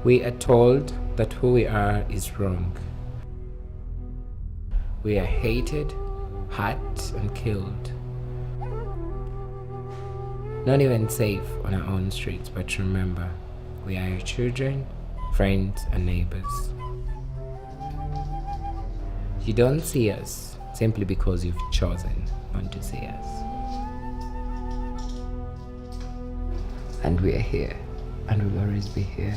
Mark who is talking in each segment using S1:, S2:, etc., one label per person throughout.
S1: We are told that who we are is wrong. We are hated, hurt, and killed. Not even safe on our own streets, but remember, we are your children, friends, and neighbors. You don't see us simply because you've chosen not to see us. And we are here, and we'll always be here.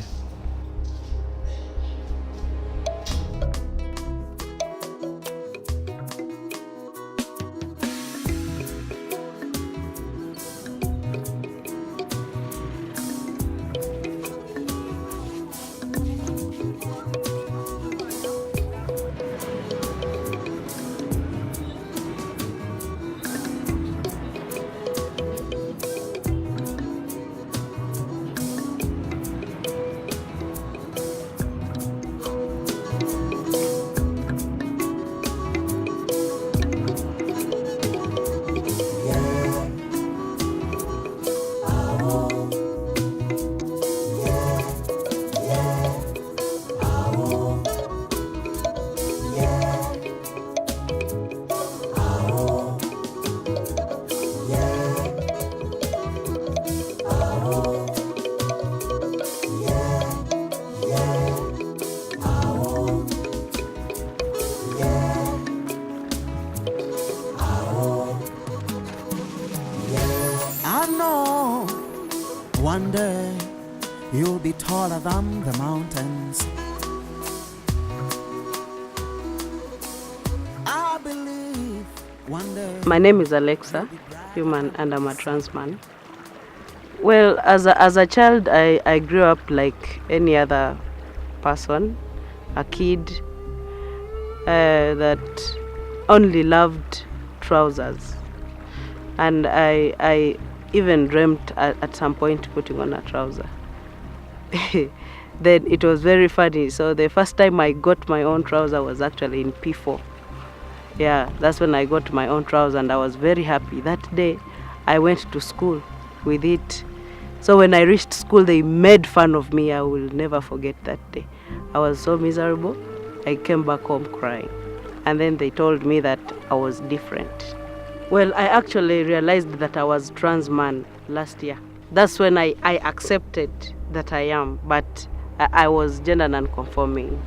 S2: One day you'll be taller than the mountains. I believe one day.
S3: My name is Alexa, human, and I'm a trans man. Well, as a child, I grew up like any other person, a kid that only loved trousers. And I even dreamt at some point putting on a trouser. Then it was very funny. So the first time I got my own trouser was actually in P4. Yeah, that's when I got my own trouser, and I was very happy. That day, I went to school with it. So when I reached school, they made fun of me. I will never forget that day. I was so miserable. I came back home crying. And then they told me that I was different. Well, I actually realized that I was trans man last year. That's when I accepted that I am, but I was gender non-conforming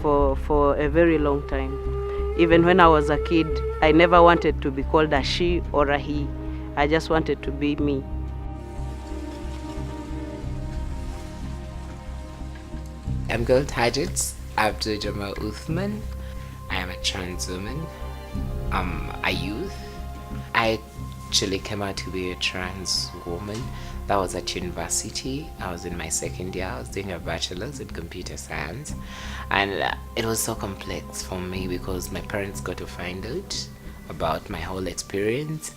S3: for a very long time. Even when I was a kid, I never wanted to be called a she or a he. I just wanted to be me.
S1: I'm called Hajit Abdul Jamal Uthman. I am a trans woman. A youth. I actually came out to be a trans woman. That was at university. I was in my second year. I was doing a bachelor's in computer science, and it was so complex for me because my parents got to find out about my whole experience,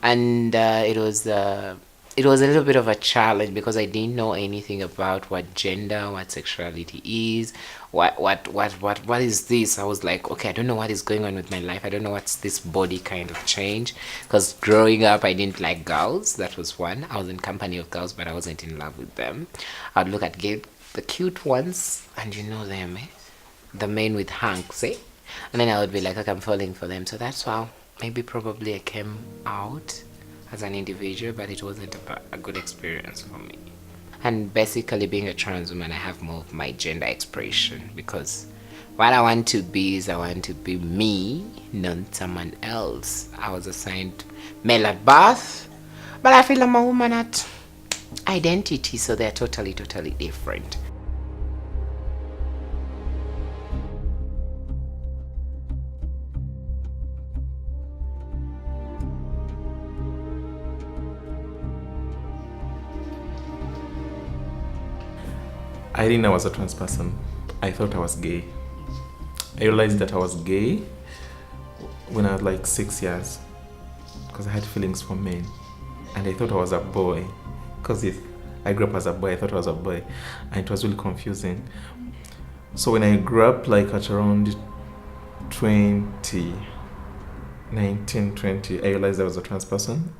S1: and it was a little bit of a challenge because I didn't know anything about what gender, what sexuality is, what is this. I was like, okay, I don't know what is going on with my life. I don't know what's this body kind of change. Because growing up, I didn't like girls. That was one. I was in company of girls, but I wasn't in love with them. I'd look at the cute ones, and you know them, eh? The men with hanks, eh? And then I would be like, okay, I'm falling for them. So that's how maybe probably I came out as an individual, but it wasn't a good experience for me. And basically, being a trans woman, I have more of my gender expression, because what I want to be is I want to be me, not someone else. I was assigned male at birth, but I feel I'm a woman at identity, so they're totally different.
S4: I didn't know I was a trans person. I thought I was gay. I realized that I was gay when I was like 6 years, because I had feelings for men, and I thought I was a boy because I grew up as a boy. I thought I was a boy, and it was really confusing. So when I grew up, like at around 20, I realized I was a trans person.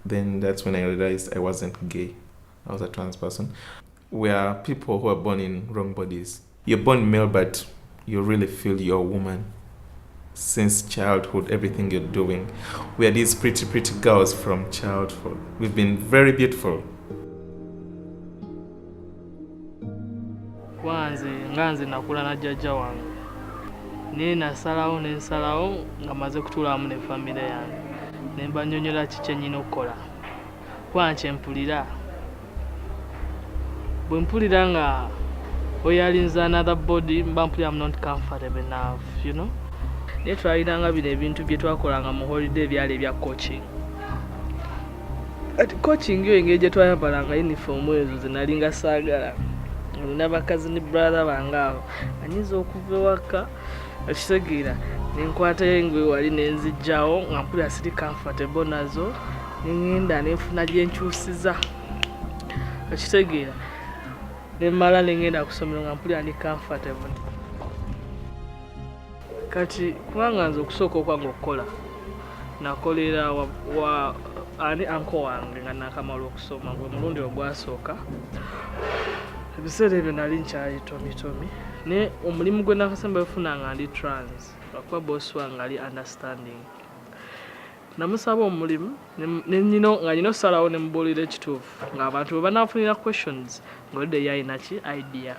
S4: Then that's when I realized I wasn't gay. I was a trans person. We are people who are born in wrong bodies. You're born male, but you really feel you're a woman. Since childhood, everything you're doing. We are these pretty girls from childhood. We've been very beautiful.
S5: Nganze nakula na jjajja wange. Naye nensalawo nga maze kutuulamu ne famire yange. Ne mbanyonyola kiki nnyina okukola. Kwanki mpulira. Bwe mpulira nga oyalinza another body, mba mpulira I'm not comfortable enough, you know? Naye twaliranga bino ebintu bye twakolanga mu holiday byali ebya coaching. Kati coaching yo engeri gye twayambalanga uniform ezo ze nalinga saagala. Nina bakazi ne brother bange awo anyiza okuva ewaka ekitegeera nenkwata engwe wali nenzijjawo nga mpulira siri comfortable nazo nengenda nenfuna gye nkyusiza ekitegeera nemmala nengenda ku ssomero nga mpulira ndi comfortable. Kati kubanga nze okusooka okwange okukola nakolera ani anko wange nga nakamala okusoma gwe mulundi ogwasooka. Ebiseera ebyo nali nkyali tomitomi naye omulimu gwe nakasemba befuna nga ndi trans lwakuba bosi wange ali understanding. Namusaba omulimu nga nyina osalawo ne mubuulira ekituufu ng'abantu bwe banaafunira questions ng'olidde yalina ki idea.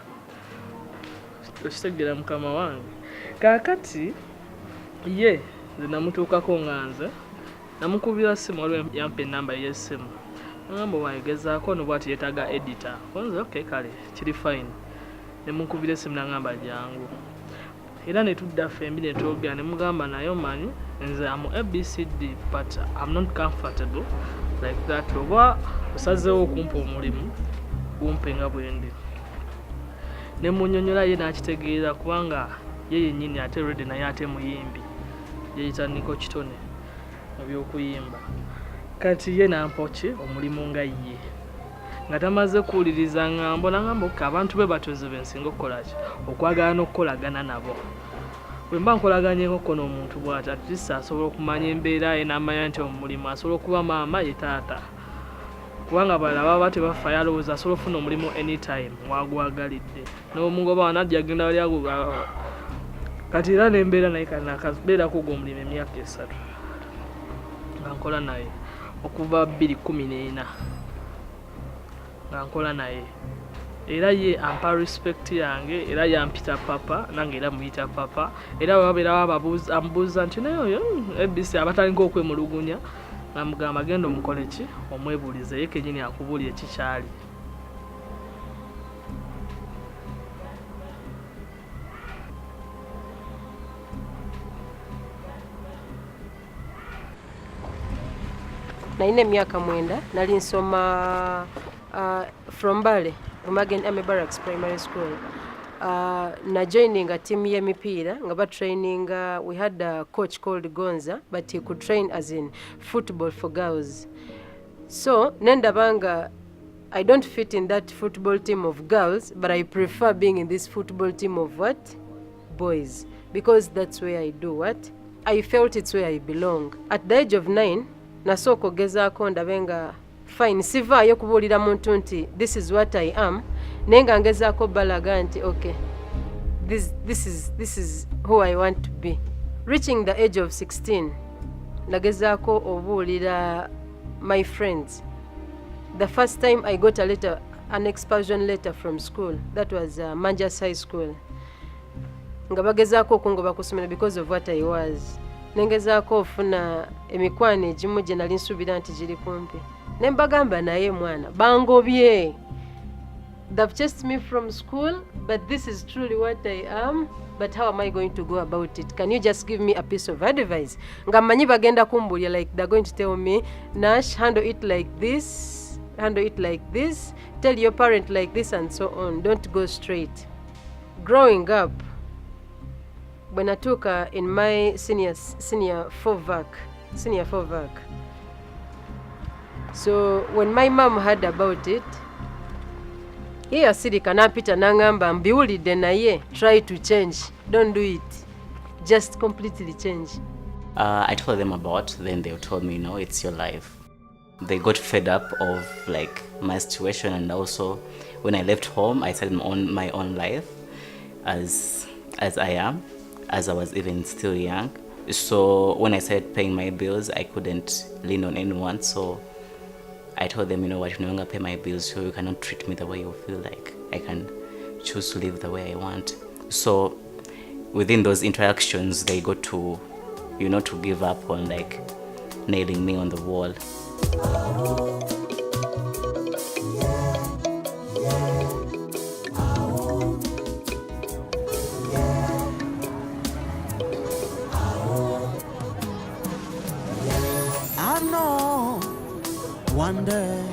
S5: Okitegeera mukama wange. Kaakati ye nze namutuukako nga nze namukubira simu waliwo yampa ennamba y'essimu. Ngamba wagezaako no bwati yeetaaga editor. Nze okay kale kiri fine. Ne mukubira essimu nangamba jangu. Era ne tudda ffembi ne twogera ne mugamba naye omanyi nze am ABCD but I'm not comfortable like that. Oba osazeewo okumpa omulimu gumpe nga bwendi. Ne munnyonnyola ye n'akitegeera kubanga ye yennyini ate ready naye ate muyimbi. Yeyita Niko Kitone mu by'okuyimba. Kati ye nampa ki omulimu nga ye. Nga tamaze kuwuliriza ngamba nangamba abantu be batoze bensinga okukola ki okwagala n'okukolagana nabo. Bwe mba nkolaganyeko n'omuntu bw'ati at least asobola okumanya embeera ye n'amanya nti omulimu asobola okuba maama ye taata. Kubanga balala baba tebafaayo alowooza asobola ofuna omulimu anytime wagwagalidde. N'omugoba wanajja agenda wali ago. Kati era n'embeera naye nakabeerako ogwo omulimu emyaka 3 nga nkola naye okuva 2014 nga nkola naye. Era ye ampa respect yange era yampita papa nange era muyita papa. Era wabeerawo amubuuza nti naye oyo ABC abatalinga okwemulugunya nga mugamba genda omukole ki omwebuulize ye kennyini akubuulira ekikyali.
S6: Nalina emyaka 9 nali nsoma from Bale Umagen Army Barracks Primary School. Na joining a team y'emipiira nga ba training. We had a coach called Gonza, but he could train as in football for girls. So nendabanga I don't fit in that football team of girls, but I prefer being in this football team of what? Boys. Because that's where I do what? I felt it's where I belong. At the age of 9, nasooka ogezaako ndabenga fine sivaayo kubuulira muntu nti this is what I am, naye nga ngezaako balaga nti okay, this is who I want to be. Reaching the age of 16, nagezaako obuulira my friends. The first time I got a letter, an expulsion letter from school, that was Manjas High School. Nga bagezaako okungoba ku ssomero because of what I was. Nengezaako ofuna emikwano egimu gye nali nsuubira nti giri kumpi. Ne mbagamba naye mwana bangobye. They've chased me from school, but this is truly what I am. But how am I going to go about it? Can you just give me a piece of advice? Nga mmanyi bagenda kumbuulya like they're going to tell me, Nash, handle it like this, handle it like this, tell your parent like this and so on. Don't go straight. Growing up, when I took in my senior 4 VAC. So when my mom heard about it, ye asirika napita nangamba mbiwulidde naye try to change. Don't do it. Just completely change.
S7: I told them about, then they told me, no, it's your life. They got fed up of like my situation, and also when I left home, I started my own life as I am, as I was even still young. So when I started paying my bills, I couldn't lean on anyone. So I told them, you know what, you no longer pay my bills, so you cannot treat me the way you feel like. I can choose to live the way I want. So within those interactions, they got to, to give up on like nailing me on the wall.
S2: I know one day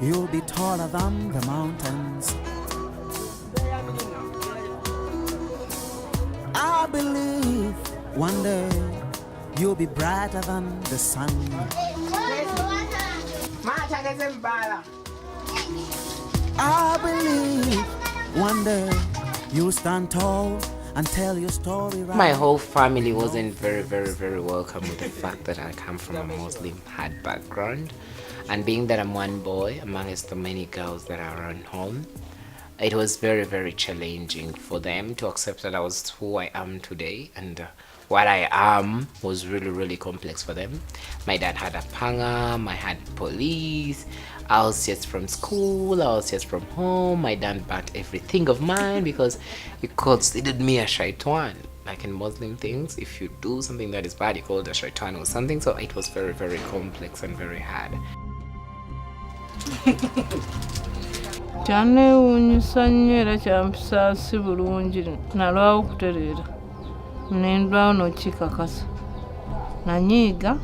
S2: you'll be taller than the mountains. I believe one day you'll be brighter than the sun. I believe one day you'll stand tall and tell your story right.
S1: My whole family wasn't very, very, very welcome with the fact that I come from a Muslim had background, and being that I'm one boy amongst the many girls that are around home, it was very, very challenging for them to accept that I was who I am today, and what I am was really, really complex for them. My dad had a pangam, I had police, I was just from school, I was just from home. My dad burnt everything of mine because he considered me a shaitan. Like in Muslim things, if you do something that is bad, you call it a shaitan or something. So it was very, very complex and very hard.
S5: Kyanewuunyisa nnyo era kyampisa si bulungi nalwawo okutereera nendwawo n'okikakasa nanyiiga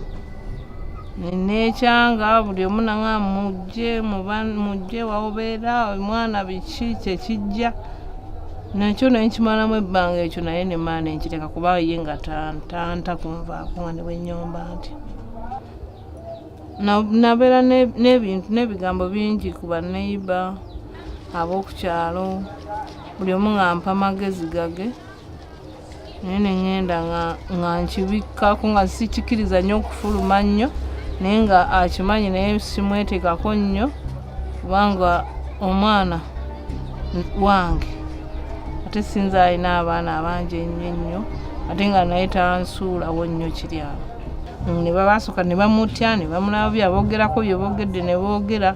S5: neneekyanga buli omu nanga mujje wawobeera omwana biki kyekijja nakyo naye nkimalamu ebbanga ekyo naye nemaana enkireka kuba ye nga tanta kunvaako nga ne bwennyomba nti nabeera n'ebintu n'ebigambo bingi ku baneiba ab'okukyalo buli omu nga mpa magezi gage naye neŋŋenda nga nkibikkako nga sikikiriza nnyo okufuluma nnyo naye nga akimanyi naye simweteekako nnyo kubanga omwana wange ate sinza alina abaana abangi ennyo ennyo ate nga naye tansuulawo nnyo kiri awo ne babasooka ne bamutya ne bamulabya boogerako bye boogedde ne boogera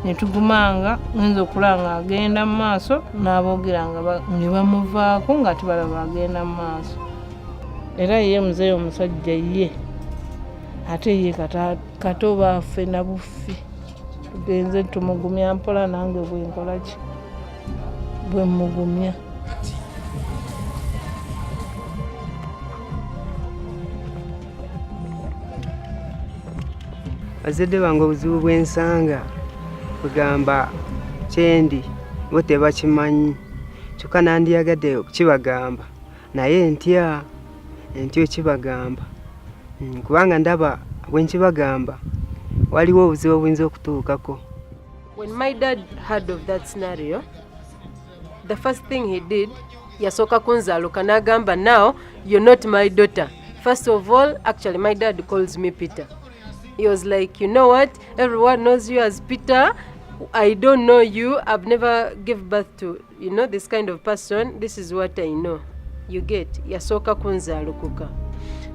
S5: ne tugumanga ngenza okulaba nga agenda mu maaso n'aboogera nga ne bamuvaako nga tebalaba agenda mu maaso era ye muzeeyi omusajja ye ate ye kata oba ffe na buffi tugenze tumugumya mpola nange bwenkola ki bwe mugumya.
S8: Bazadde bange obuzibu bwensanga bugamba kyendi bo tebakimanyi kyokka nandiyagadde okukibagamba naye ntya ekibagamba kubanga ndaba bwe nkibagamba waliwo obuzibu obuyinza okutuukako.
S6: When my dad heard of that scenario, the first thing he did, yasooka kunzaaluka n'agamba, now you're not my daughter. First of all, actually my dad calls me Peter. He was like, you know what, everyone knows you as Peter. I don't know you. I've never given birth to, this kind of person. This is what I know. You get, yasooka kunzaalukuka.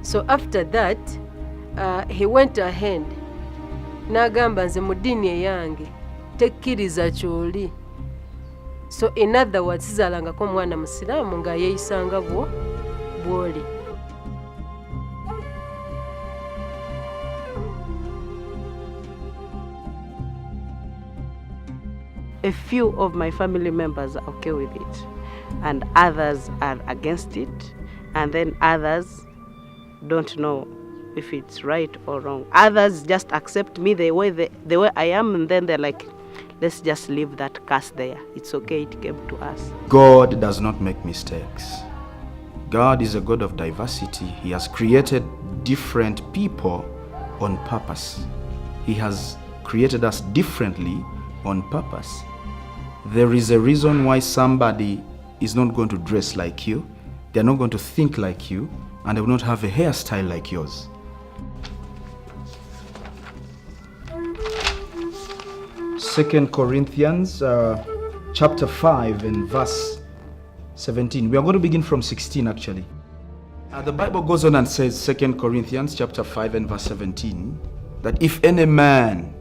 S6: So after that, he went ahead. N'agamba nze mu ddiini eyange tekkiriza ky'oli. So in other words, sizaalangako omwana musiraamu nga yeeyisanga bw'oli.
S3: A few of my family members are okay with it, and others are against it, and then others don't know if it's right or wrong. Others just accept me the way I am, and then they're like, let's just leave that curse there. It's okay, it came to us.
S9: God does not make mistakes. God is a God of diversity. He has created different people on purpose. He has created us differently on purpose. There is a reason why somebody is not going to dress like you, they're not going to think like you, and they will not have a hairstyle like yours. Second Corinthians chapter 5 and verse 17. We are going to begin from 16 actually. The Bible goes on and says, 2 Corinthians chapter 5 and verse 17, that if any man,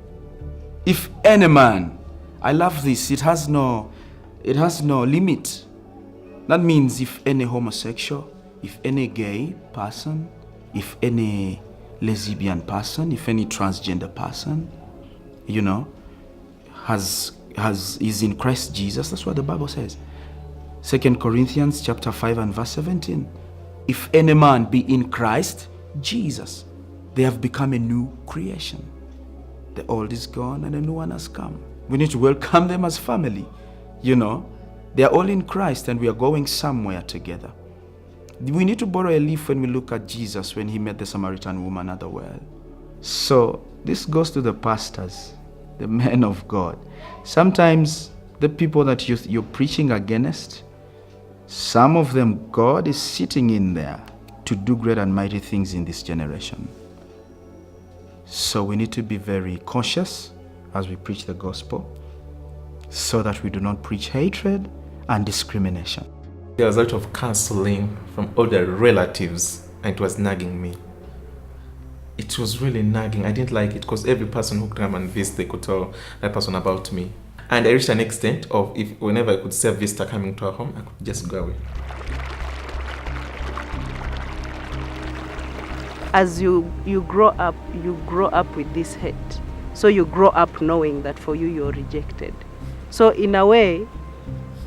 S9: I love this, it has no limit. That means if any homosexual, if any gay person, if any lesbian person, if any transgender person, is in Christ Jesus, that's what the Bible says. 2 Corinthians chapter 5 and verse 17. If any man be in Christ Jesus, they have become a new creation. The old is gone and a new one has come. We need to welcome them as family. They are all in Christ and we are going somewhere together. We need to borrow a leaf when we look at Jesus when he met the Samaritan woman at the well. So this goes to the pastors, the men of God. Sometimes the people that you're preaching against, some of them, God is sitting in there to do great and mighty things in this generation. So we need to be very cautious as we preach the gospel so that we do not preach hatred and discrimination.
S4: There was a lot of counseling from all the relatives and it was nagging me. It was really nagging. I didn't like it because every person who came and visit, they could tell that person about me. And I reached an extent of whenever I could see a visitor coming to our home, I could just go away.
S3: As you grow up with this hate. So you grow up knowing that for you, you're rejected. So in a way,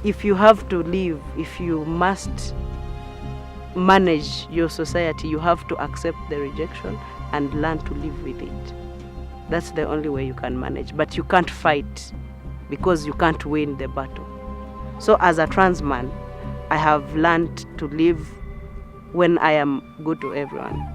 S3: if you have to live, if you must manage your society, you have to accept the rejection and learn to live with it. That's the only way you can manage. But you can't fight because you can't win the battle. So as a trans man, I have learned to live when I am good to everyone.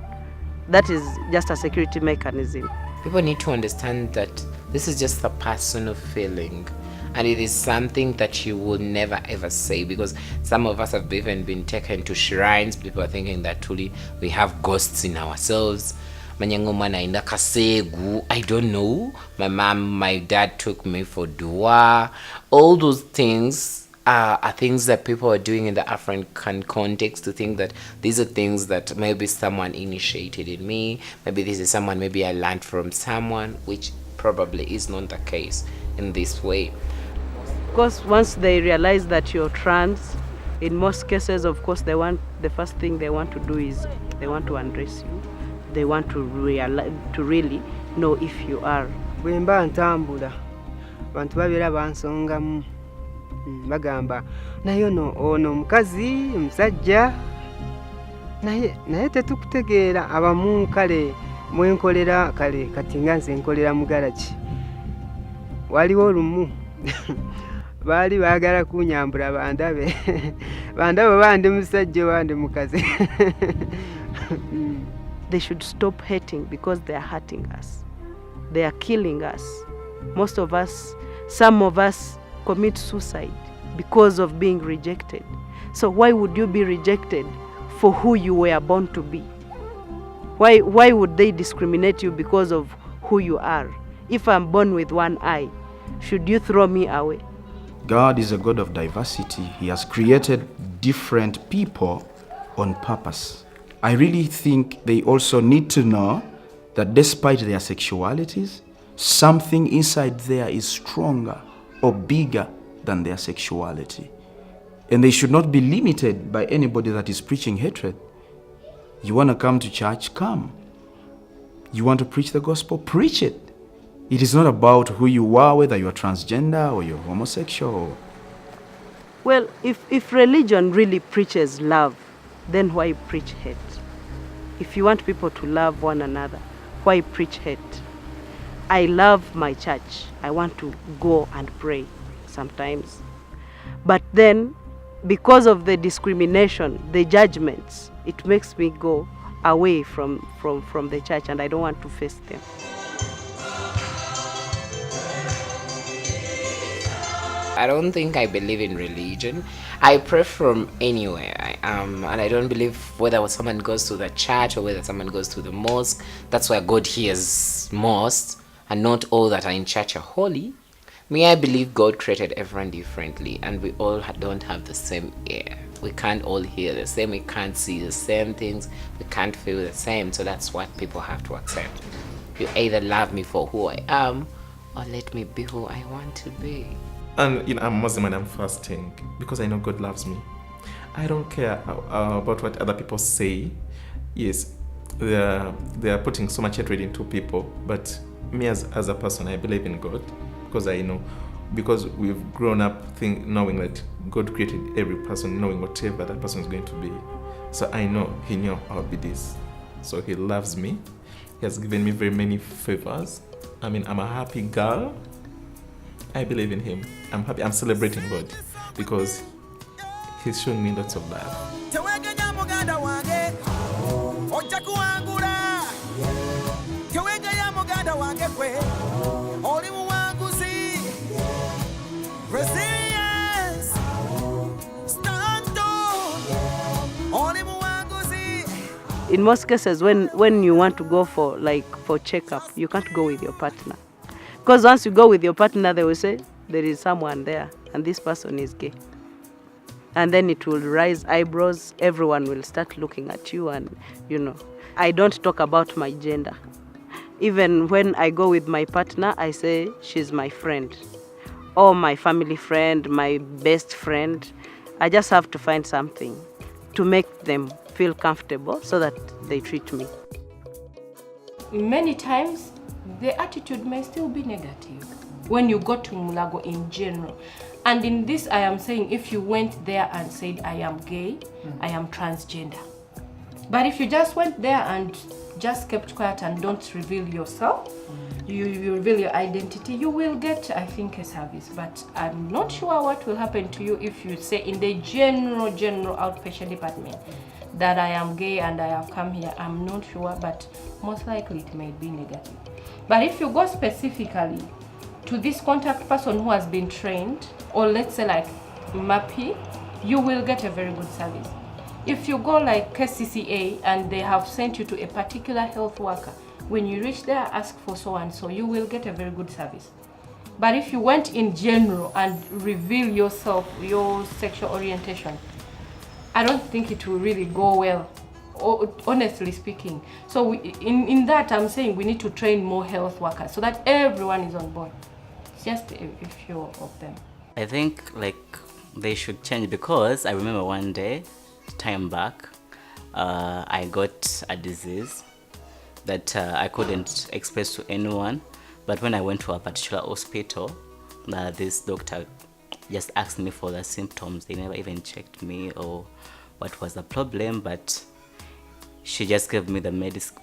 S3: That is just a security mechanism.
S1: People need to understand that this is just a personal feeling and it is something that you will never ever say, because some of us have even been taken to shrines. People are thinking that truly we have ghosts in ourselves. I don't know. My mom, my dad took me for dua. All those things are things that people are doing in the African context to think that these are things that maybe someone initiated in me. Maybe this is someone, maybe I learned from someone, which probably is not the case in this way.
S3: Of course, once they realize that you're trans, in most cases, of course, the first thing they want to do is they want to undress you. They want to really know if you are.
S8: Bwemba ntambula bantu babira bansongamu bagamba naye ono mukazi musajja naye tetukutegeera abamu kale mwenkolera kale kati nga nze nkolera mu garage. Waliwo olumu baali baagala kunyambula bandabe bandi musajja bandi mukazi.
S3: They should stop hating because they are hurting us. They are killing us. Most of us, some of us commit suicide because of being rejected. So why would you be rejected for who you were born to be? Why would they discriminate you because of who you are? If I'm born with one eye, should you throw me away?
S9: God is a God of diversity. He has created different people on purpose. I really think they also need to know that despite their sexualities, something inside there is stronger or bigger than their sexuality. And they should not be limited by anybody that is preaching hatred. You want to come to church? Come. You want to preach the gospel? Preach it. It is not about who you are, whether you are transgender or you're homosexual.
S3: Well, if religion really preaches love, then why preach hate? If you want people to love one another, why preach hate? I love my church. I want to go and pray sometimes. But then, because of the discrimination, the judgments, it makes me go away from the church, and I don't want to face them.
S1: I don't think I believe in religion. I pray from anywhere. And I don't believe whether someone goes to the church or whether someone goes to the mosque. That's where God hears most. And not all that are in church are holy. Me, I believe God created everyone differently, and we all don't have the same ear. We can't all hear the same, we can't see the same things, we can't feel the same, so that's what people have to accept. You either love me for who I am, or let me be who I want to be.
S4: And I'm Muslim and I'm fasting because I know God loves me. I don't care about what other people say. Yes, they are putting so much hatred into people, but me as a person, I believe in God because I know, because we've grown up knowing that God created every person, knowing whatever that person is going to be. So I know He knew I'll be this. So He loves me. He has given me very many favors. I mean, I'm a happy girl. I believe in Him. I'm happy. I'm celebrating God because He's showing me lots of love.
S3: In most cases, when you want to go for checkup, you can't go with your partner. Because once you go with your partner, they will say, there is someone there, and this person is gay. And then it will raise eyebrows, everyone will start looking at you, and I don't talk about my gender. Even when I go with my partner, I say she's my friend, or my family friend, my best friend. I just have to find something to make them feel comfortable so that they treat me.
S6: Many times, the attitude may still be negative when you go to Mulago in general. And in this, I am saying, if you went there and said, I am gay, I am transgender. But if you just went there and just kept quiet and don't reveal yourself, you reveal your identity, you will get, I think, a service. But I'm not sure what will happen to you if you say in the general outpatient department that I am gay and I have come here. I'm not sure, but most likely it may be negative. But if you go specifically to this contact person who has been trained, or let's say like MAPI, you will get a very good service. If you go like KCCA and they have sent you to a particular health worker, when you reach there, ask for so and so, you will get a very good service. But if you went in general and reveal yourself, your sexual orientation, I don't think it will really go well, honestly speaking. So in that, I'm saying we need to train more health workers so that everyone is on board. It's just a few of them.
S7: I think they should change, because I remember one day, time back, I got a disease that I couldn't express to anyone. But when I went to a particular hospital, this doctor just asked me for the symptoms. They never even checked me or what was the problem, but she just gave me the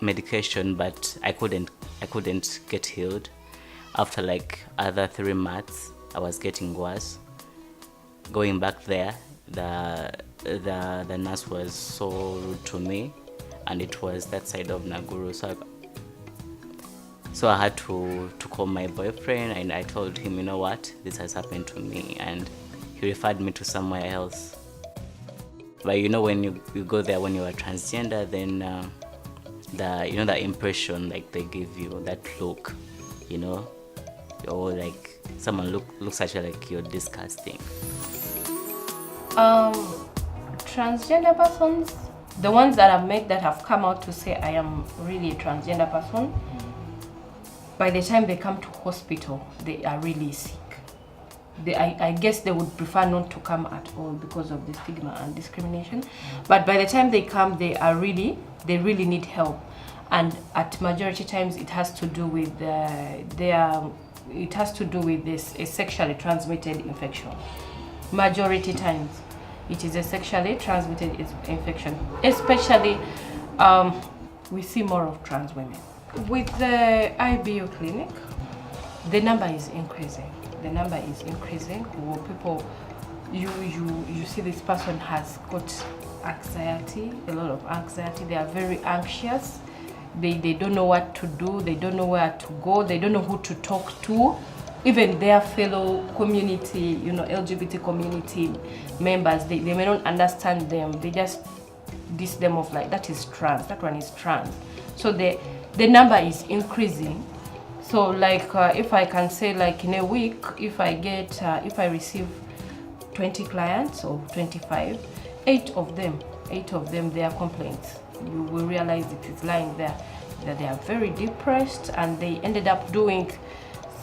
S7: medication, but I couldn't get healed. After other 3 months, I was getting worse. Going back there, the nurse was so rude to me, and it was that side of Naguru. So I had to call my boyfriend, and I told him, you know what, this has happened to me, and he referred me to somewhere else. But when you go there when you are transgender, then the impression they give you, that look, or someone looks at you like you're disgusting.
S6: Transgender persons, the ones that have come out to say I am really a transgender person, by the time they come to hospital, they are really sick. I guess they would prefer not to come at all because of the stigma and discrimination. But by the time they come, they really need help. And at majority times, it has to do with this a sexually transmitted infection. Majority times, it is a sexually transmitted infection. Especially, we see more of trans women. With the IBU clinic, the number is increasing. People, you see this person has got anxiety, a lot of anxiety. They are very anxious. They don't know what to do. They don't know where to go. They don't know who to talk to. Even their fellow community, LGBT community members, they may not understand them. They just diss them off that is trans, that one is trans. So the number is increasing. So like if I can say like in a week, if I receive 20 clients or 25, 8 of them, they are complaints. You will realize it is lying there, that they are very depressed and they ended up doing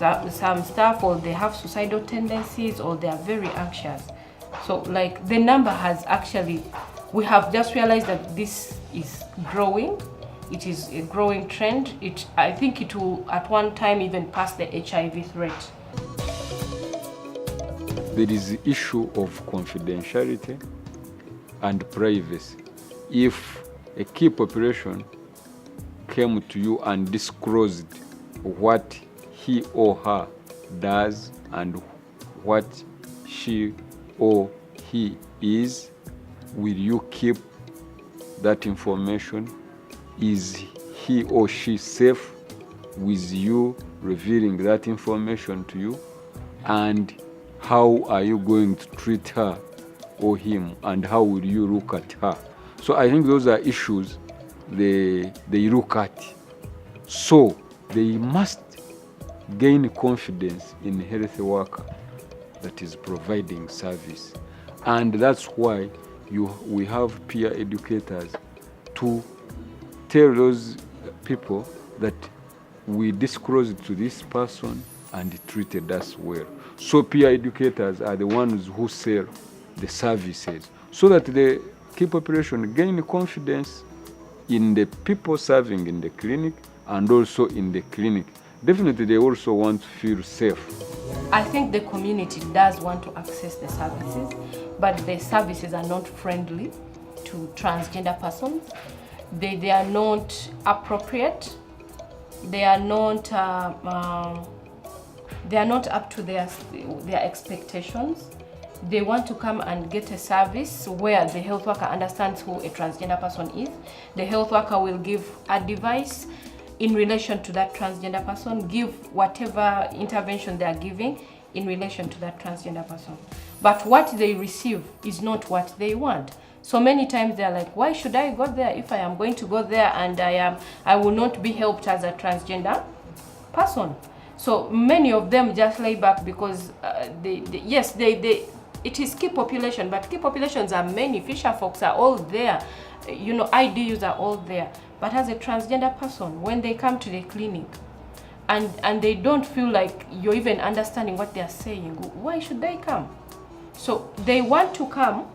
S6: some stuff, or they have suicidal tendencies, or they are very anxious. So like the number has actually, we have just realized that this is growing. It is a growing trend. I think it will at one time even pass the HIV threat.
S10: There is the issue of confidentiality and privacy. If a key population came to you and disclosed what he or her does and what she or he is, will you keep that information? Is he or she safe with you revealing that information to you? And how are you going to treat her or him, and how will you look at her? So I think those are issues they look at. So they must gain confidence in a health worker that is providing service. And that's why we have peer educators to tell those people that we disclosed to this person and treated us well. So peer educators are the ones who sell the services, so that the key population gain confidence in the people serving in the clinic and also in the clinic. Definitely they also want to feel safe.
S6: I think the community does want to access the services, but the services are not friendly to transgender persons. They are not appropriate. They are not up to their expectations. They want to come and get a service where the health worker understands who a transgender person is. The health worker will give advice in relation to that transgender person, give whatever intervention they are giving in relation to that transgender person. But what they receive is not what they want. So many times they're like, why should I go there if I am going to go there and I will not be helped as a transgender person? So many of them just lay back because it is key population, but key populations are many. Fisher folks are all there. IDUs are all there. But as a transgender person, when they come to the clinic and they don't feel like you're even understanding what they're saying, why should they come? So they want to come,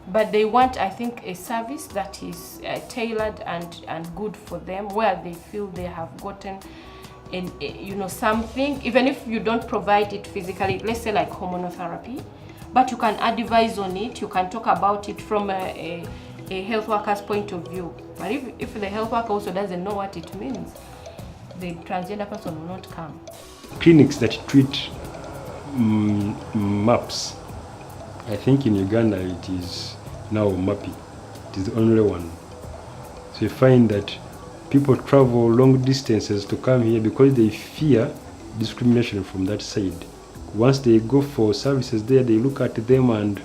S6: but they want, I think, a service that is tailored and good for them, where they feel they have gotten something, even if you don't provide it physically, let's say like hormonotherapy, but you can advise on it, you can talk about it from a health worker's point of view. But if the health worker also doesn't know what it means, the transgender person will not come.
S11: Clinics that treat MAPS, I think in Uganda it is now MAPI. It is the only one. So you find that people travel long distances to come here because they fear discrimination from that side. Once they go for services there, they look at them and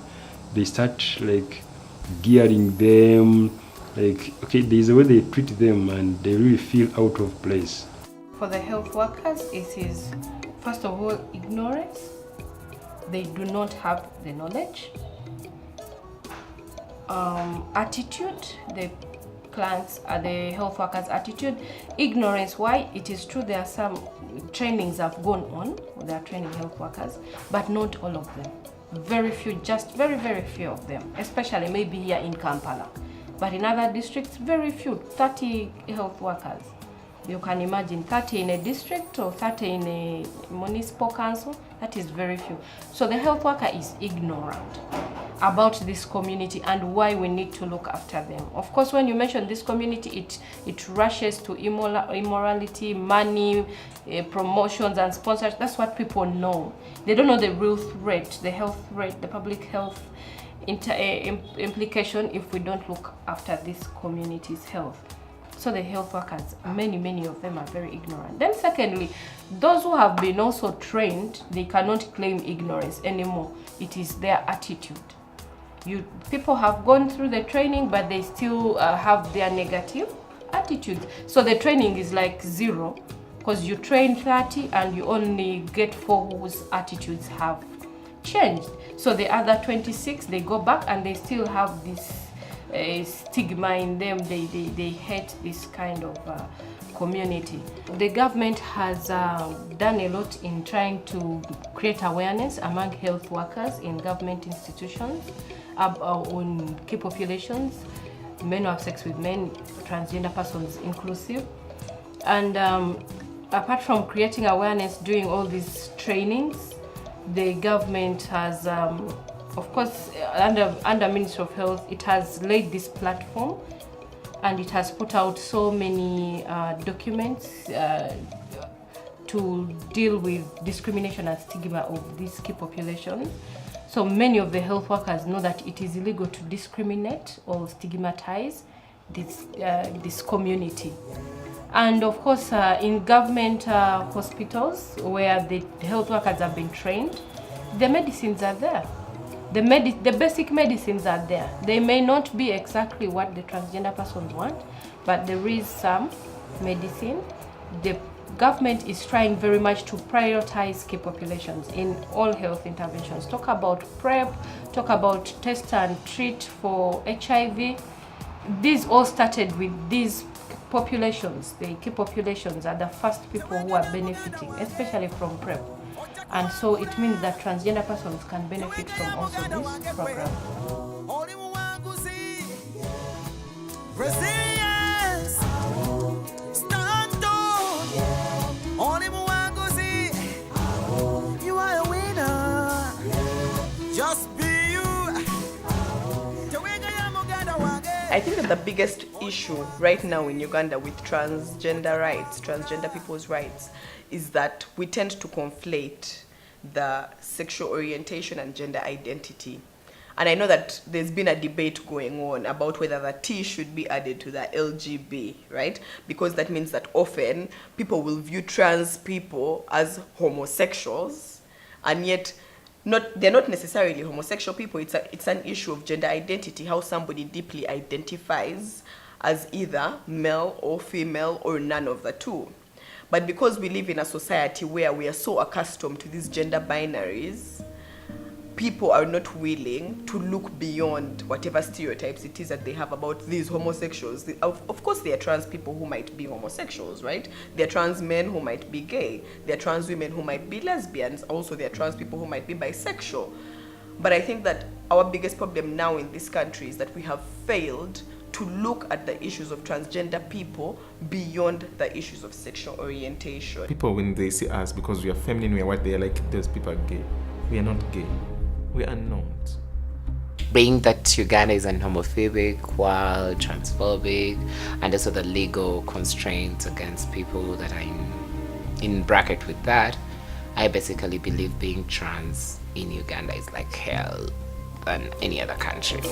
S11: they start like gearing them, like, okay, there's a way they treat them and they really feel out of place.
S6: For the health workers, it is, first of all, ignorance. They do not have the knowledge. Attitude, the health workers' attitude. Ignorance, why? It is true there are some trainings have gone on, they are training health workers, but not all of them. Very few, just very, very few of them, especially maybe here in Kampala. But in other districts, very few, 30 health workers. You can imagine 30 in a district or 30 in a municipal council, that is very few. So the health worker is ignorant about this community and why we need to look after them. Of course, when you mention this community, it rushes to immorality, money, promotions and sponsors. That's what people know. They don't know the real threat, the health threat, the public health implication if we don't look after this community's health. So the health workers, many of them are very ignorant. Then secondly, those who have been also trained, they cannot claim ignorance anymore. It is their attitude. People have gone through the training, but they still have their negative attitude. So the training is like zero because you train 30 and you only get 4 whose attitudes have changed. So the other 26, they go back and they still have this stigma in them. They hate this kind of community. The government has done a lot in trying to create awareness among health workers in government institutions on key populations, men who have sex with men, transgender persons inclusive. And apart from creating awareness, doing all these trainings, the government has, of course, under Ministry of Health, it has laid this platform and it has put out so many documents to deal with discrimination and stigma of these key populations. So many of the health workers know that it is illegal to discriminate or stigmatize this community. And of course, in government hospitals where the health workers have been trained, the medicines are there. The basic medicines are there. They may not be exactly what the transgender persons want, but there is some medicine. The government is trying very much to prioritize key populations in all health interventions. Talk about PrEP, talk about test and treat for HIV. These all started with these populations. The key populations are the first people who are benefiting, especially from PrEP. And so it means that transgender persons can benefit from also this program.
S2: You are a winner. Just be you.
S12: I think that the biggest issue right now in Uganda with transgender rights, transgender people's rights, is that we tend to conflate the sexual orientation and gender identity. And I know that there's been a debate going on about whether the T should be added to the LGB, right? Because that means that often people will view trans people as homosexuals, and yet they're not necessarily homosexual people. It's an issue of gender identity, how somebody deeply identifies as either male or female or none of the two. But because we live in a society where we are so accustomed to these gender binaries, people are not willing to look beyond whatever stereotypes it is that they have about these homosexuals. Of course, there are trans people who might be homosexuals, right? There are trans men who might be gay. There are trans women who might be lesbians. Also, there are trans people who might be bisexual. But I think that our biggest problem now in this country is that we have failed to look at the issues of transgender people beyond the issues of sexual orientation.
S4: People, when they see us, because we are feminine, we are what they are like, those people are gay. We are not gay. We are not.
S1: Being that Uganda is homophobic while transphobic, and also the legal constraints against people that are in bracket with that, I basically believe being trans in Uganda is like hell than any other country.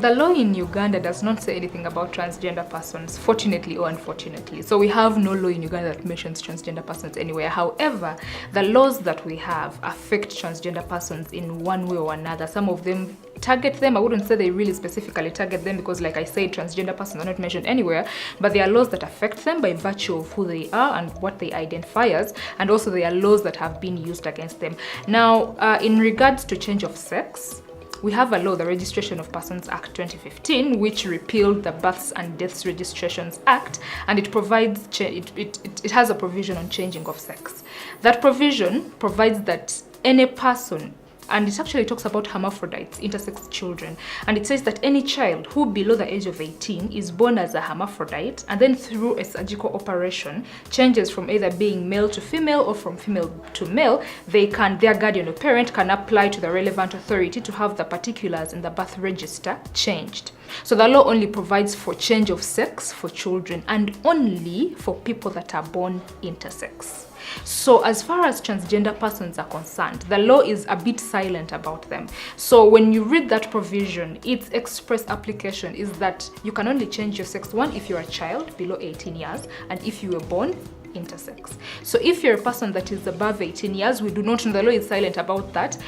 S13: The law in Uganda does not say anything about transgender persons, fortunately or unfortunately. So we have no law in Uganda that mentions transgender persons anywhere. However, the laws that we have affect transgender persons in one way or another. Some of them target them. I wouldn't say they really specifically target them because, like I said, transgender persons are not mentioned anywhere, but there are laws that affect them by virtue of who they are and what they identify as, and also there are laws that have been used against them. Now, in regards to change of sex, we have a law, the Registration of Persons Act 2015, which repealed the Births and Deaths Registrations Act, and it provides it has a provision on changing of sex. That provision provides that any person, and it actually talks about hermaphrodites, intersex children, and it says that any child who below the age of 18 is born as a hermaphrodite and then through a surgical operation changes from either being male to female or from female to male, their guardian or parent can apply to the relevant authority to have the particulars in the birth register changed. So the law only provides for change of sex for children and only for people that are born intersex. So as far as transgender persons are concerned, the law is a bit silent about them. So when you read that provision, its express application is that you can only change your sex, one, if you're a child below 18 years, and if you were born intersex. So if you're a person that is above 18 years, we do not know, the law is silent about that,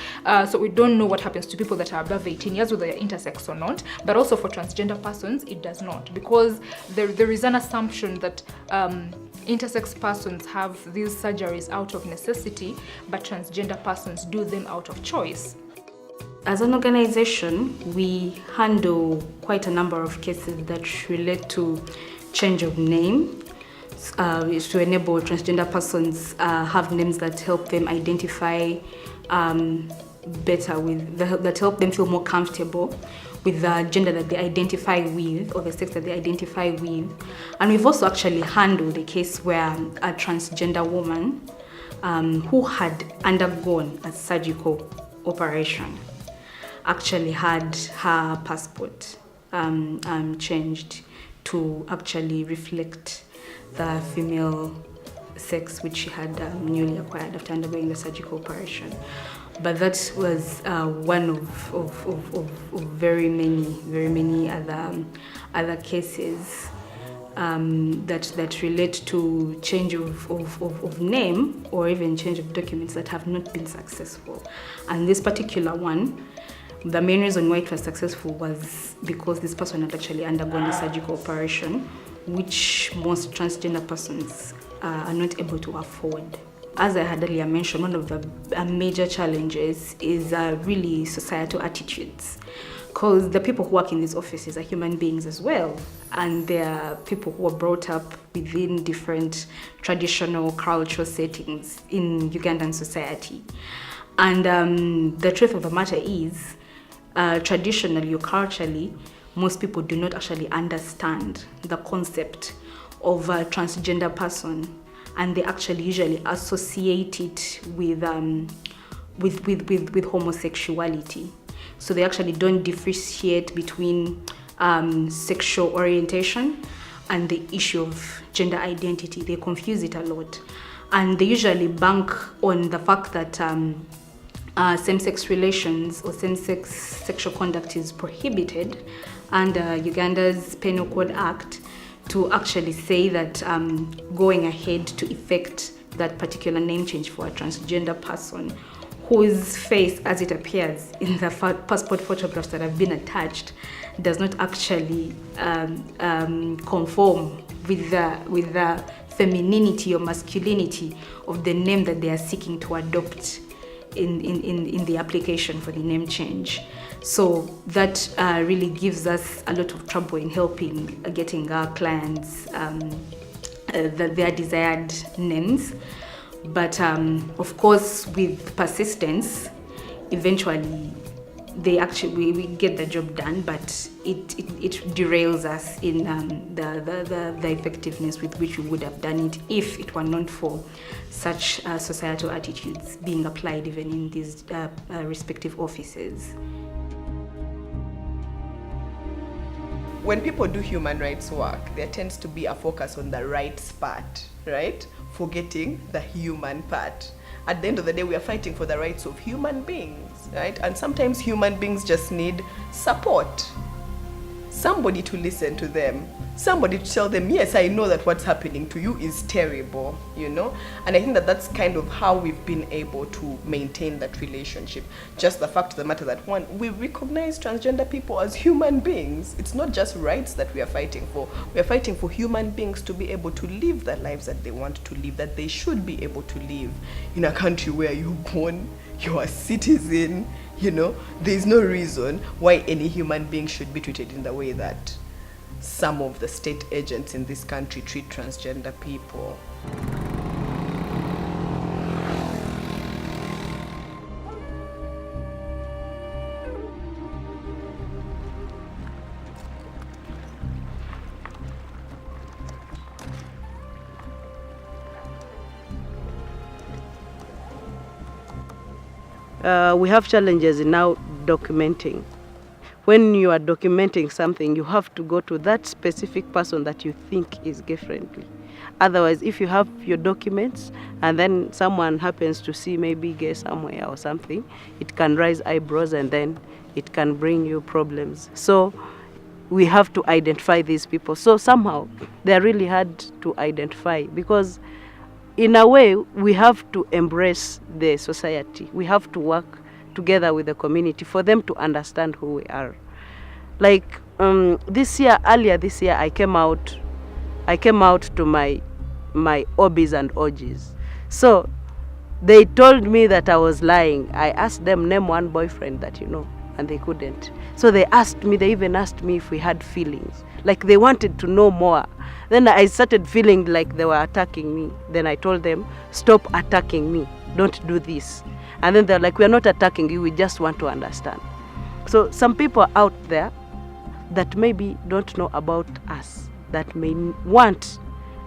S13: so we don't know what happens to people that are above 18 years, whether they're intersex or not. But also for transgender persons, it does not, because there is an assumption that intersex persons have these surgeries out of necessity, but transgender persons do them out of choice.
S14: As an organization, we handle quite a number of cases that relate to change of name, to enable transgender persons have names that help them identify better with, that help them feel more comfortable with the gender that they identify with or the sex that they identify with. And we've also actually handled a case where a transgender woman who had undergone a surgical operation actually had her passport changed to actually reflect the female sex which she had newly acquired after undergoing the surgical operation. But that was one of very many other cases that relate to change of name or even change of documents that have not been successful. And this particular one, the main reason why it was successful was because this person had actually undergone a surgical operation, which most transgender persons are not able to afford. As I had earlier mentioned, one of the major challenges is really societal attitudes, because the people who work in these offices are human beings as well, and they are people who are brought up within different traditional cultural settings in Ugandan society. And the truth of the matter is, traditionally or culturally, most people do not actually understand the concept of a transgender person, and they actually usually associate it with homosexuality. So they actually don't differentiate between sexual orientation and the issue of gender identity. They confuse it a lot, and they usually bank on the fact that same-sex relations or same-sex sexual conduct is prohibited under Uganda's Penal Code Act, to actually say that going ahead to effect that particular name change for a transgender person whose face, as it appears in the passport photographs that have been attached, does not actually conform with the femininity or masculinity of the name that they are seeking to adopt in the application for the name change. So that really gives us a lot of trouble in helping getting our clients their desired names. But of course, with persistence, eventually we get the job done, but it derails us in the effectiveness with which we would have done it if it were not for such societal attitudes being applied even in these respective offices.
S12: When people do human rights work, there tends to be a focus on the rights part, right? Forgetting the human part. At the end of the day, we are fighting for the rights of human beings, right? And sometimes human beings just need support. Somebody to listen to them. Somebody to tell them, yes, I know that what's happening to you is terrible, you know? And I think that that's kind of how we've been able to maintain that relationship. Just the fact of the matter that, one, we recognize transgender people as human beings. It's not just rights that we are fighting for. We are fighting for human beings to be able to live the lives that they want to live, that they should be able to live in a country where you're born, you're a citizen, you know? There's no reason why any human being should be treated in the way that some of the state agents in this country treat transgender people.
S3: We have challenges in now documenting. When you are documenting something, you have to go to that specific person that you think is gay-friendly. Otherwise, if you have your documents and then someone happens to see maybe gay somewhere or something, it can raise eyebrows and then it can bring you problems. So we have to identify these people. So somehow they're really hard to identify because in a way, we have to embrace the society. We have to work together with the community for them to understand who we are. Like earlier this year, I came out to my hobbies and orgies. So they told me that I was lying. I asked them, name one boyfriend that you know, and they couldn't. So they even asked me if we had feelings. Like they wanted to know more. Then I started feeling like they were attacking me. Then I told them, stop attacking me. Don't do this. And then they're like, we're not attacking you, we just want to understand. So some people out there that maybe don't know about us, that may want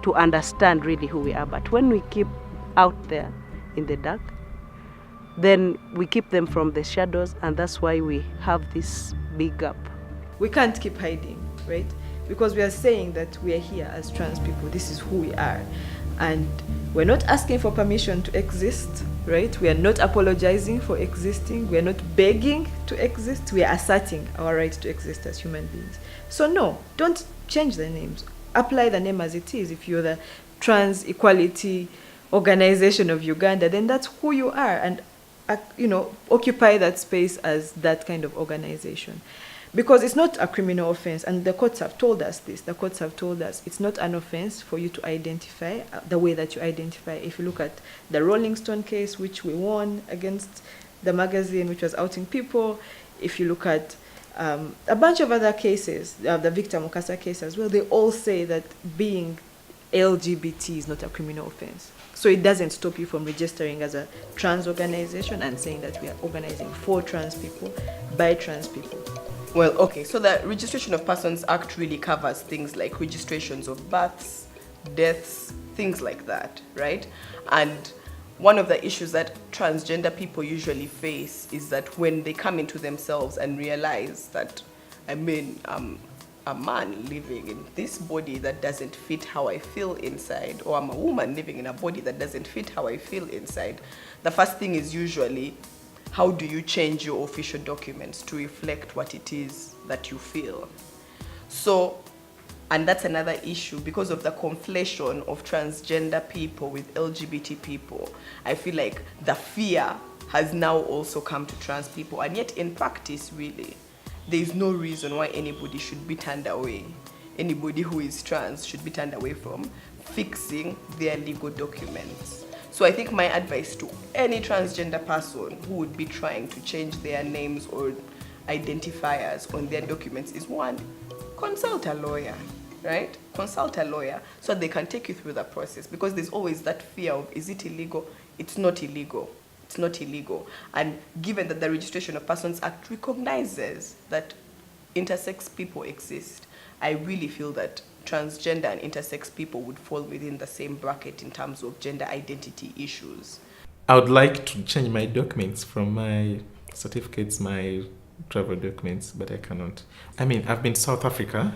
S3: to understand really who we are. But when we keep out there in the dark, then we keep them from the shadows, and that's why we have this big gap.
S12: We can't keep hiding, right? Because we are saying that we are here as trans people, this is who we are. And we're not asking for permission to exist, right? We are not apologizing for existing. We are not begging to exist. We are asserting our right to exist as human beings. So no, don't change the names. Apply the name as it is. If you're the Trans Equality Organization of Uganda, then that's who you are, and occupy that space as that kind of organization. Because it's not a criminal offense, and the courts have told us this. The courts have told us it's not an offense for you to identify the way that you identify. If you look at the Rolling Stone case, which we won against the magazine, which was outing people, if you look at a bunch of other cases, the Victor Mukasa case as well, they all say that being LGBT is not a criminal offense. So it doesn't stop you from registering as a trans organization and saying that we are organizing for trans people, by trans people.
S15: Well, okay, so the Registration of Persons Act really covers things like registrations of births, deaths, things like that, right? And one of the issues that transgender people usually face is that when they come into themselves and realize that, I'm a man living in this body that doesn't fit how I feel inside, or I'm a woman living in a body that doesn't fit how I feel inside, the first thing is usually, how do you change your official documents to reflect what it is that you feel? So, and that's another issue because of the conflation of transgender people with LGBT people. I feel like the fear has now also come to trans people, and yet in practice, really, there is no reason why anybody should be turned away. Anybody who is trans should be turned away from fixing their legal documents. So I think my advice to any transgender person who would be trying to change their names or identifiers on their documents is, one, consult a lawyer, right? Consult a lawyer so they can take you through the process, because there's always that fear of, is it illegal? It's not illegal. It's not illegal. And given that the Registration of Persons Act recognizes that intersex people exist, I really feel that transgender and intersex people would fall within the same bracket in terms of gender identity issues.
S4: I would like to change my documents from my certificates, my travel documents, but I cannot. I mean, I've been to South Africa.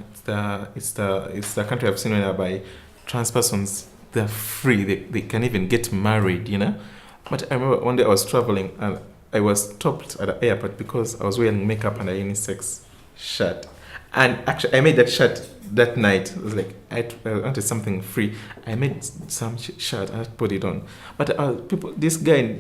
S4: It's the country I've seen whereby trans persons, they're free. They can even get married, you know. But I remember one day I was traveling and I was stopped at the airport because I was wearing makeup and a unisex shirt. And actually, I made that shirt that night. It was like, I wanted something free. I made some shirt and I put it on. But this guy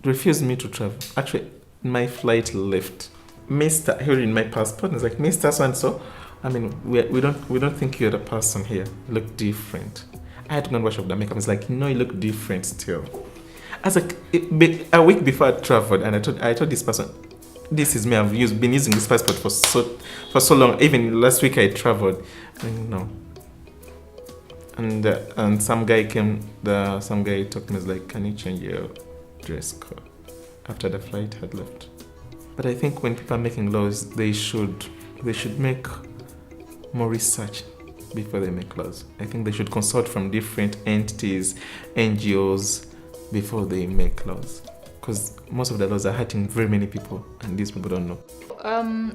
S4: refused me to travel. Actually, my flight left. Mr. Here in my passport, and it's like, Mr. So-and-so, I mean, we don't think you're the person here. You look different. I had to go and wash up the makeup. It's like, no, you look different still. As a week before I traveled, and I told this person, this is me. I've been using this passport for so long. Even last week I traveled. No. And some guy came. Some guy talked to me. Was like, can you change your dress code after the flight had left? But I think when people are making laws, they should make more research before they make laws. I think they should consult from different entities, NGOs, before they make laws, because most of the laws are hurting very many people, and these people don't know.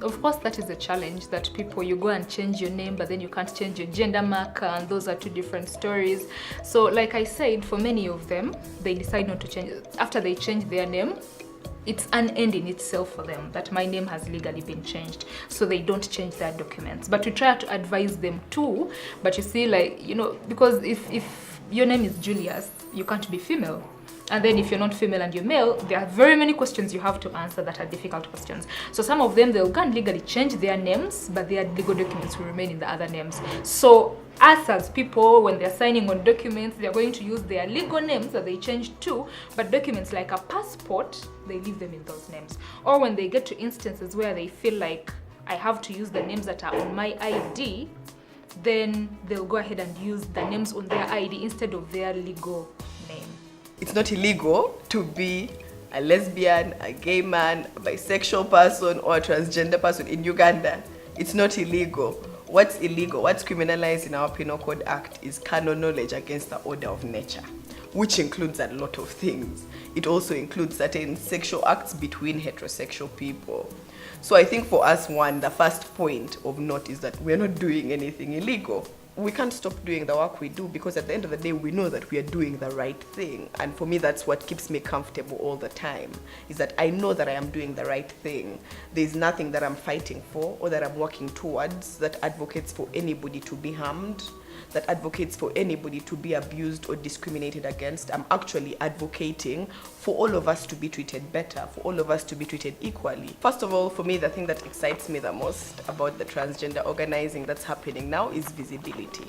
S13: Of course, that is a challenge, that you go and change your name, but then you can't change your gender marker, and those are two different stories. So like I said, for many of them, they decide not to change. After they change their name, it's an end in itself for them that my name has legally been changed, so they don't change their documents. But we try to advise them too, but you see, like, because if your name is Julius, you can't be female. And then if you're not female and you're male, there are very many questions you have to answer that are difficult questions. So some of them, they'll go and legally change their names, but their legal documents will remain in the other names. So us as people, when they're signing on documents, they're going to use their legal names that they changed to, but documents like a passport, they leave them in those names. Or when they get to instances where they feel like, I have to use the names that are on my ID, then they'll go ahead and use the names on their ID instead of their legal name.
S15: It's not illegal to be a lesbian, a gay man, a bisexual person, or a transgender person in Uganda. It's not illegal. What's illegal, what's criminalized in our Penal Code Act is carnal knowledge against the order of nature, which includes a lot of things. It also includes certain sexual acts between heterosexual people. So I think for us, the first point of note is that we're not doing anything illegal. We can't stop doing the work we do because at the end of the day, we know that we are doing the right thing. And for me, that's what keeps me comfortable all the time, is that I know that I am doing the right thing. There's nothing that I'm fighting for or that I'm working towards that advocates for anybody to be harmed, that advocates for anybody to be abused or discriminated against. I'm actually advocating for all of us to be treated better, for all of us to be treated equally. First of all, for me, the thing that excites me the most about the transgender organizing that's happening now is visibility.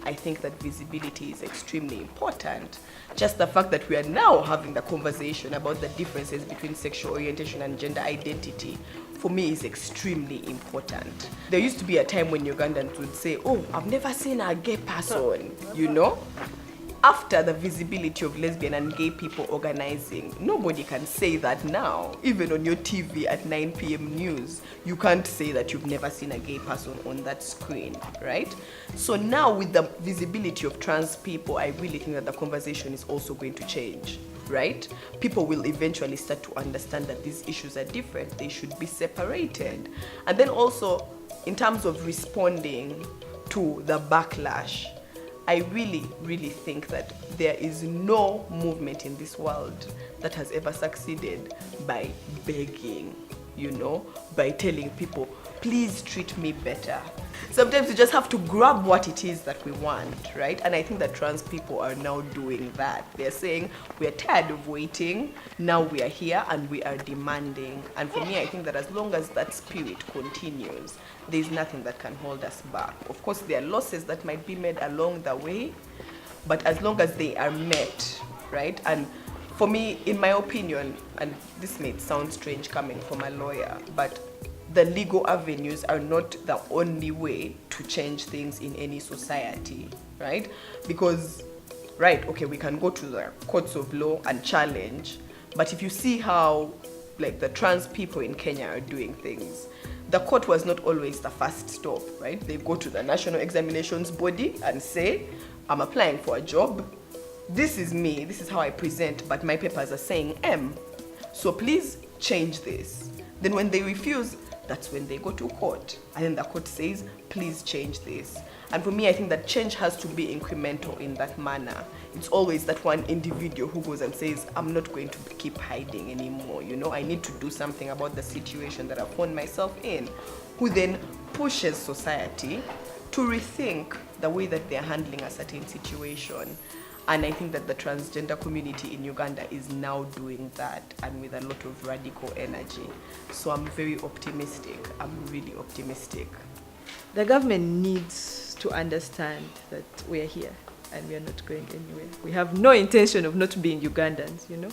S15: I think that visibility is extremely important. Just the fact that we are now having the conversation about the differences between sexual orientation and gender identity, for me, is extremely important. There used to be a time when Ugandans would say, oh, I've never seen a gay person, you know? After the visibility of lesbian and gay people organizing, nobody can say that now. Even on your TV at 9 p.m. news, you can't say that you've never seen a gay person on that screen, right? So now with the visibility of trans people, I really think that the conversation is also going to change, right? People will eventually start to understand that these issues are different. They should be separated. And then also, in terms of responding to the backlash, I really, really think that there is no movement in this world that has ever succeeded by begging, you know, by telling people, please treat me better. Sometimes you just have to grab what it is that we want, right? And I think that trans people are now doing that. They're saying, we're tired of waiting, now we are here and we are demanding. And for me, I think that as long as that spirit continues, there's nothing that can hold us back. Of course, there are losses that might be made along the way, but as long as they are met, right? And for me, in my opinion, and this may sound strange coming from a lawyer, but the legal avenues are not the only way to change things in any society, right? Because, right, okay, we can go to the courts of law and challenge, but if you see how, like, the trans people in Kenya are doing things, the court was not always the first stop, right? They go to the National Examinations Body and say, I'm applying for a job. This is me, this is how I present, but my papers are saying M. So please change this. Then when they refuse, that's when they go to court. And then the court says, please change this. And for me, I think that change has to be incremental in that manner. It's always that one individual who goes and says, I'm not going to keep hiding anymore. You know, I need to do something about the situation that I've found myself in, who then pushes society to rethink the way that they're handling a certain situation. And I think that the transgender community in Uganda is now doing that, and with a lot of radical energy. So I'm very optimistic. I'm really optimistic.
S16: The government needs to understand that we are here and we are not going anywhere. We have no intention of not being Ugandans, you know.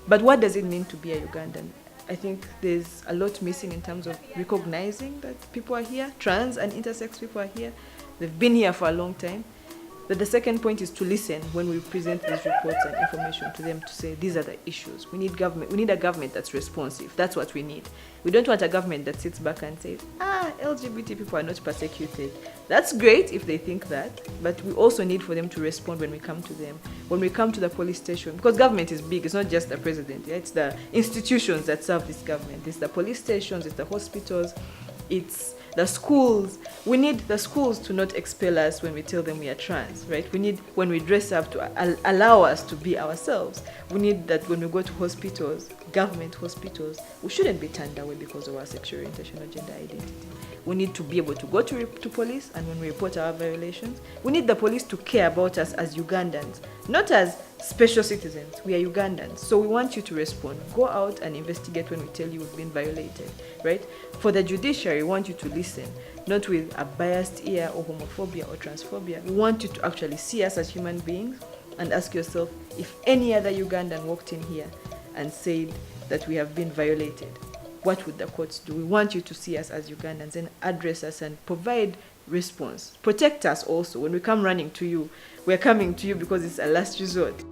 S16: But what does it mean to be a Ugandan? I think there's a lot missing in terms of recognizing that people are here, trans and intersex people are here. They've been here for a long time. But the second point is to listen when we present these reports and information to them, to say these are the issues. We need government. We need a government that's responsive. That's what we need. We don't want a government that sits back and says, LGBT people are not persecuted. That's great if they think that, but we also need for them to respond when we come to them, when we come to the police station, because government is big. It's not just the president. Yeah? It's the institutions that serve this government. It's the police stations, it's the hospitals, It's the schools. We need the schools to not expel us when we tell them we are trans, right? We need, when we dress up, to allow us to be ourselves. We need that when we go to hospitals, government hospitals, we shouldn't be turned away because of our sexual orientation or gender identity. We need to be able to go to police, and when we report our violations, we need the police to care about us as Ugandans, not as special citizens. We are Ugandans, so we want you to respond. Go out and investigate when we tell you we've been violated, right? For the judiciary, we want you to listen, not with a biased ear or homophobia or transphobia. We want you to actually see us as human beings and ask yourself, if any other Ugandan walked in here and said that we have been violated, what would the courts do? We want you to see us as Ugandans and address us and provide response. Protect us also. When we come running to you, we're coming to you because it's a last resort.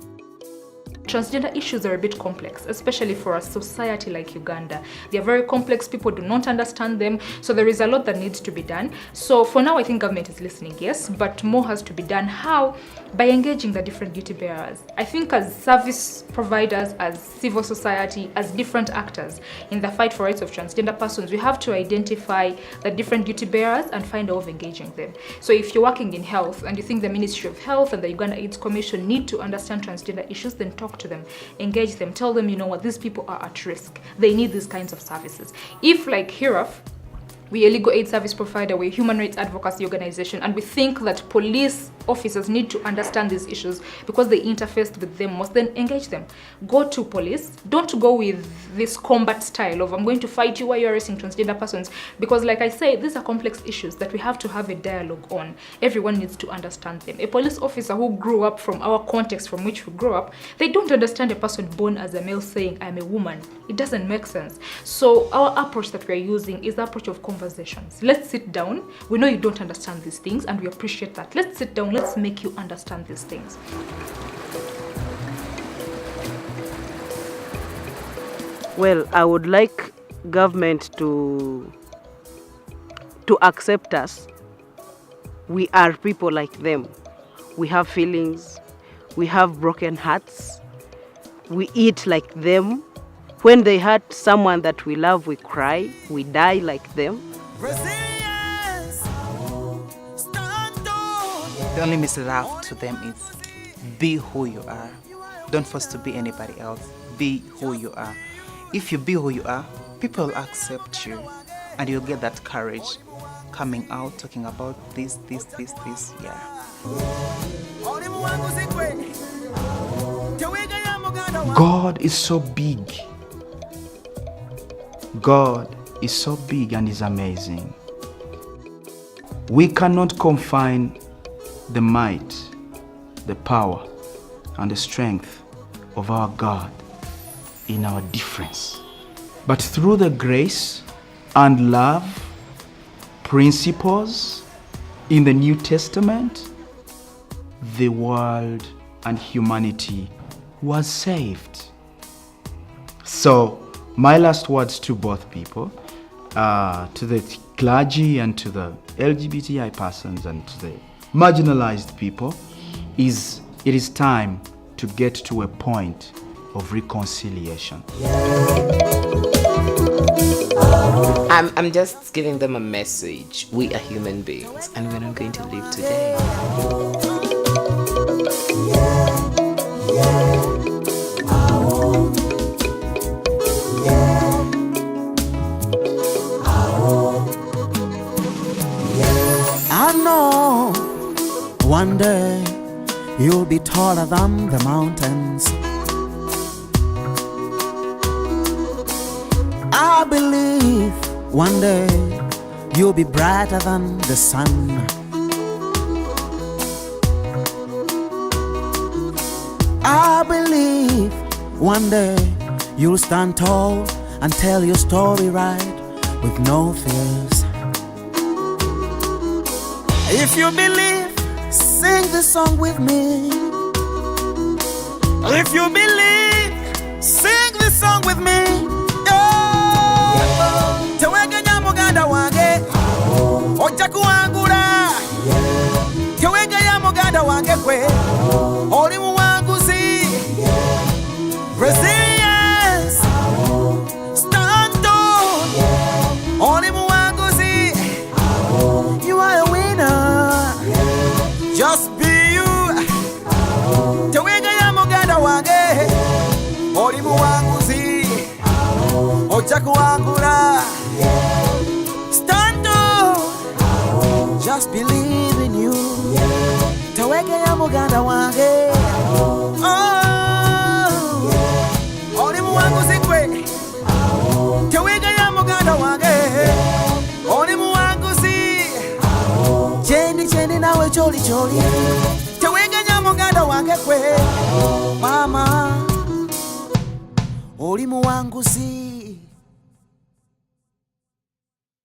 S13: Transgender issues are a bit complex, especially for a society like Uganda. They are very complex, people do not understand them, so there is a lot that needs to be done. So for now, I think government is listening, yes, but more has to be done. How? By engaging the different duty bearers. I think as service providers, as civil society, as different actors in the fight for rights of transgender persons, we have to identify the different duty bearers and find a way of engaging them. So if you're working in health and you think the Ministry of Health and the Uganda AIDS Commission need to understand transgender issues, then talk to them, engage them, tell them, you know what, these people are at risk. They need these kinds of services. If, like HIRAF, we're a legal aid service provider, we're a human rights advocacy organization, and we think that police officers need to understand these issues because they interface with them most, then engage them. Go to police. Don't go with this combat style of, I'm going to fight you while you're arresting transgender persons, because like I say, these are complex issues that we have to have a dialogue on. Everyone needs to understand them. A police officer who grew up from our context from which we grew up, they don't understand a person born as a male saying, I'm a woman. It doesn't make sense. So our approach that we're using is the approach of conversations. Let's sit down. We know you don't understand these things and we appreciate that. Let's sit down. Let's make you understand these things.
S3: Well, I would like government to accept us. We are people like them. We have feelings. We have broken hearts. We eat like them. When they hurt someone that we love, we cry. We die like them.
S17: The only message I have to them is be who you are. Don't force to be anybody else. Be who you are. If you be who you are, people will accept you and you'll get that courage coming out, talking about this, yeah.
S9: God is so big. God is so big and is amazing. We cannot confine the might, the power, and the strength of our God in our difference. But through the grace and love principles in the New Testament, the world and humanity was saved. So, my last words to both people, to the clergy and to the LGBTI persons and to the marginalized people, is it is time to get to a point of reconciliation.
S1: I'm just giving them a message. We are human beings and we're not going to live today.
S2: I know one day you'll be taller than the mountains. I believe one day you'll be brighter than the sun. I believe one day you'll stand tall and tell your story right with no fears. If you believe, sing this song with me. If you believe, sing this song with me. Tewegenya muganda wange ojja kuwangula. Tewegenya muganda wange gwe oli muwanguzi. Resilience, stand on. Oli muwanguzi. Just be you. Tewega ya muganda wange. Oli muwanguzi. Ocha kuwangula. Stand up. Just believe in you. Tewega ya muganda wange. Oli muwanguzi kwe. Tewega ya muganda wange. Oli muwanguzi. Chendi nawe choli. Tewega ya muganda wange kwe. Mama. Oli muwanguzi.